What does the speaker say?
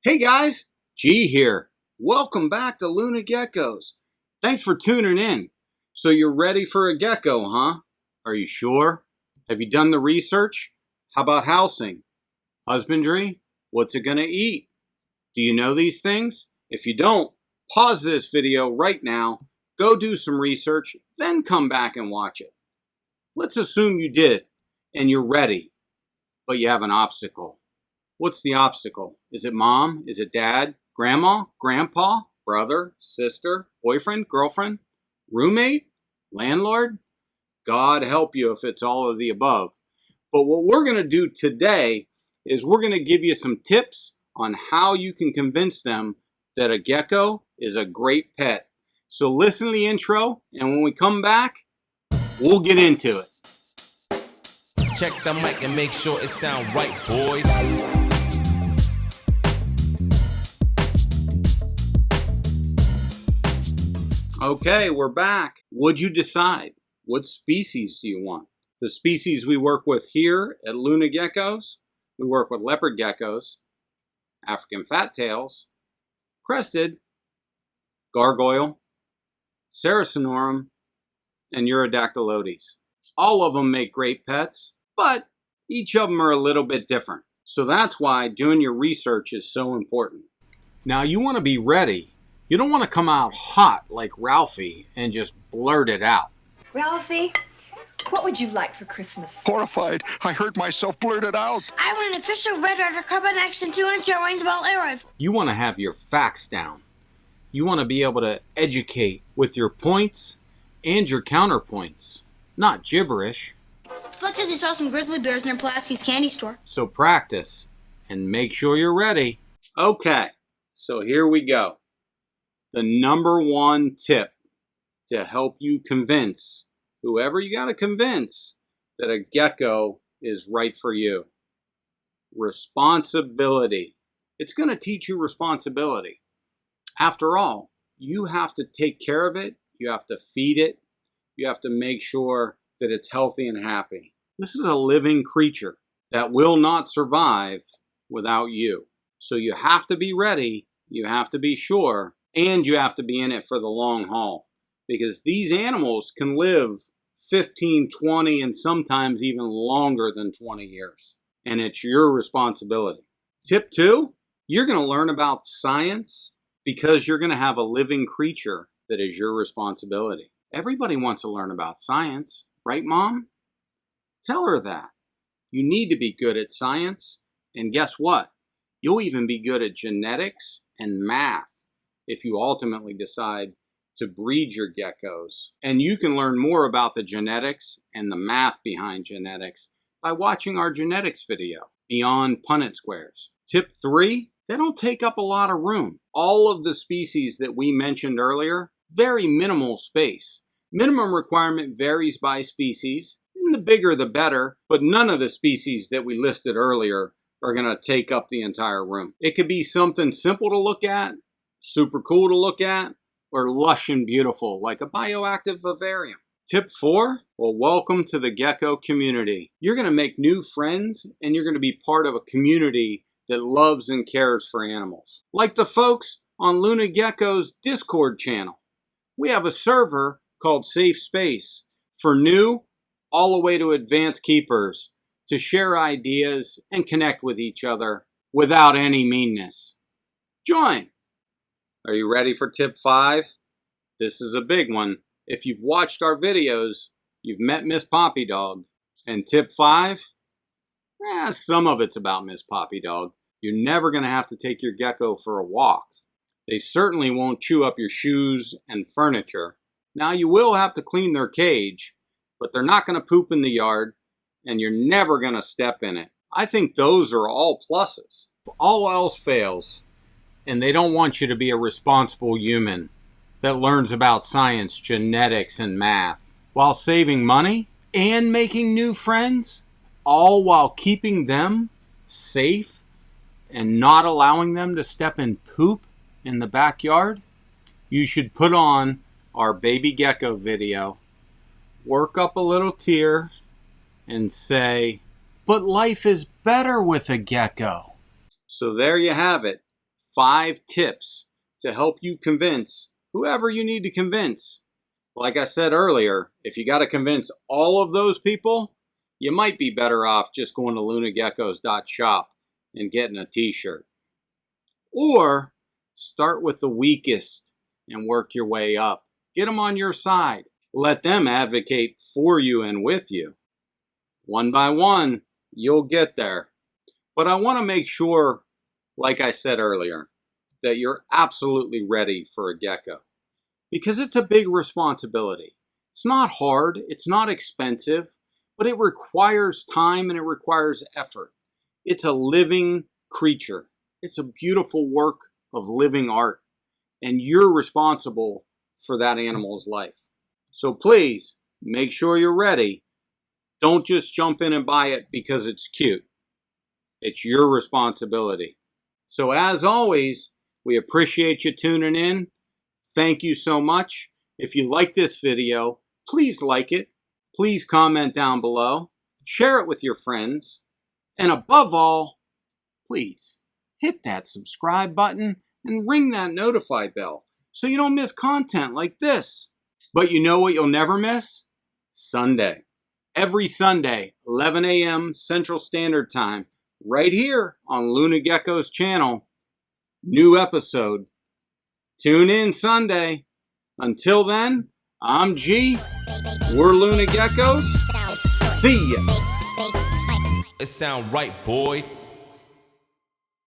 Hey guys, G here. Welcome back to Luna Geckos. Thanks for tuning in. So you're ready for a gecko, huh? Are you sure? Have you done the research? How about housing? Husbandry? What's it gonna eat? Do you know these things? If you don't, pause this video right now, go do some research, then come back and watch it. Let's assume you did, and you're ready, but you have an obstacle. What's the obstacle? Is it mom? Is it dad? Grandma? Grandpa? Brother? Sister? Boyfriend? Girlfriend? Roommate? Landlord? God help you if it's all of the above. But what we're going to do today is we're going to give you some tips on how you can convince them that a gecko is a great pet. So listen to the intro, and when we come back, we'll get into it. Check the mic and make sure it sound right, boys. Okay, we're back. What'd you decide? What species do you want? The species we work with here at Luna Geckos, we work with leopard geckos, African fat tails, crested, gargoyle, saracenorum, and Urodactylodes. All of them make great pets, but each of them are a little bit different. So that's why doing your research is so important. Now you want to be ready. You don't want to come out hot like Ralphie and just blurt it out. Ralphie, what would you like for Christmas? Horrified, I heard myself blurt it out. I want an official Red Ryder Carbine Action 200 range-ball air rifle. You want to have your facts down. You want to be able to educate with your points and your counterpoints, not gibberish. Flex says he saw some grizzly bears near Pulaski's candy store. So practice and make sure you're ready. Okay, so here we go. The number one tip to help you convince whoever you got to convince that a gecko is right for you. Responsibility. It's going to teach you responsibility. After all, you have to take care of it. You have to feed it. You have to make sure that it's healthy and happy. This is a living creature that will not survive without you. So you have to be ready. You have to be sure. And you have to be in it for the long haul, because these animals can live 15, 20, and sometimes even longer than 20 years. And it's your responsibility. Tip 2, you're going to learn about science because you're going to have a living creature that is your responsibility. Everybody wants to learn about science, right, Mom? Tell her that. You need to be good at science. And guess what? You'll even be good at genetics and math if you ultimately decide to breed your geckos. And you can learn more about the genetics and the math behind genetics by watching our genetics video, Beyond Punnett Squares. Tip 3, they don't take up a lot of room. All of the species that we mentioned earlier, very minimal space. Minimum requirement varies by species, and the bigger the better, but none of the species that we listed earlier are going to take up the entire room. It could be something simple to look at, super cool to look at, or lush and beautiful like a bioactive vivarium. Tip 4, well, welcome to the gecko community. You're going to make new friends, and you're going to be part of a community that loves and cares for animals. Like the folks on Luna Gecko's Discord channel. We have a server called Safe Space for new all the way to advanced keepers to share ideas and connect with each other without any meanness. Join! Are you ready for tip 5? This is a big one. If you've watched our videos, you've met Miss Poppy Dog. And tip 5? Some of it's about Miss Poppy Dog. You're never going to have to take your gecko for a walk. They certainly won't chew up your shoes and furniture. Now you will have to clean their cage, but they're not going to poop in the yard, and you're never going to step in it. I think those are all pluses. If all else fails, and they don't want you to be a responsible human that learns about science, genetics, and math, while saving money and making new friends, all while keeping them safe and not allowing them to step in poop in the backyard, you should put on our baby gecko video, work up a little tear, and say, but life is better with a gecko. So there you have it. 5 tips to help you convince whoever you need to convince. Like I said earlier, if you got to convince all of those people, you might be better off just going to lunageckos.shop and getting a t-shirt. Or start with the weakest and work your way up. Get them on your side. Let them advocate for you and with you. One by one, you'll get there. But I want to make sure, like I said earlier, that you're absolutely ready for a gecko. Because it's a big responsibility. It's not hard, it's not expensive, but it requires time and it requires effort. It's a living creature. It's a beautiful work of living art. And you're responsible for that animal's life. So please, make sure you're ready. Don't just jump in and buy it because it's cute. It's your responsibility. So as always, we appreciate you tuning in. Thank you so much. If you like this video, please like it. Please comment down below. Share it with your friends. And above all, please hit that subscribe button and ring that notify bell so you don't miss content like this. But you know what you'll never miss? Sunday. Every Sunday, 11 a.m. Central Standard Time, right here on Luna Gecko's channel. New episode. Tune in Sunday. Until then, I'm G. We're Luna Geckos. See ya. It sound right, boy.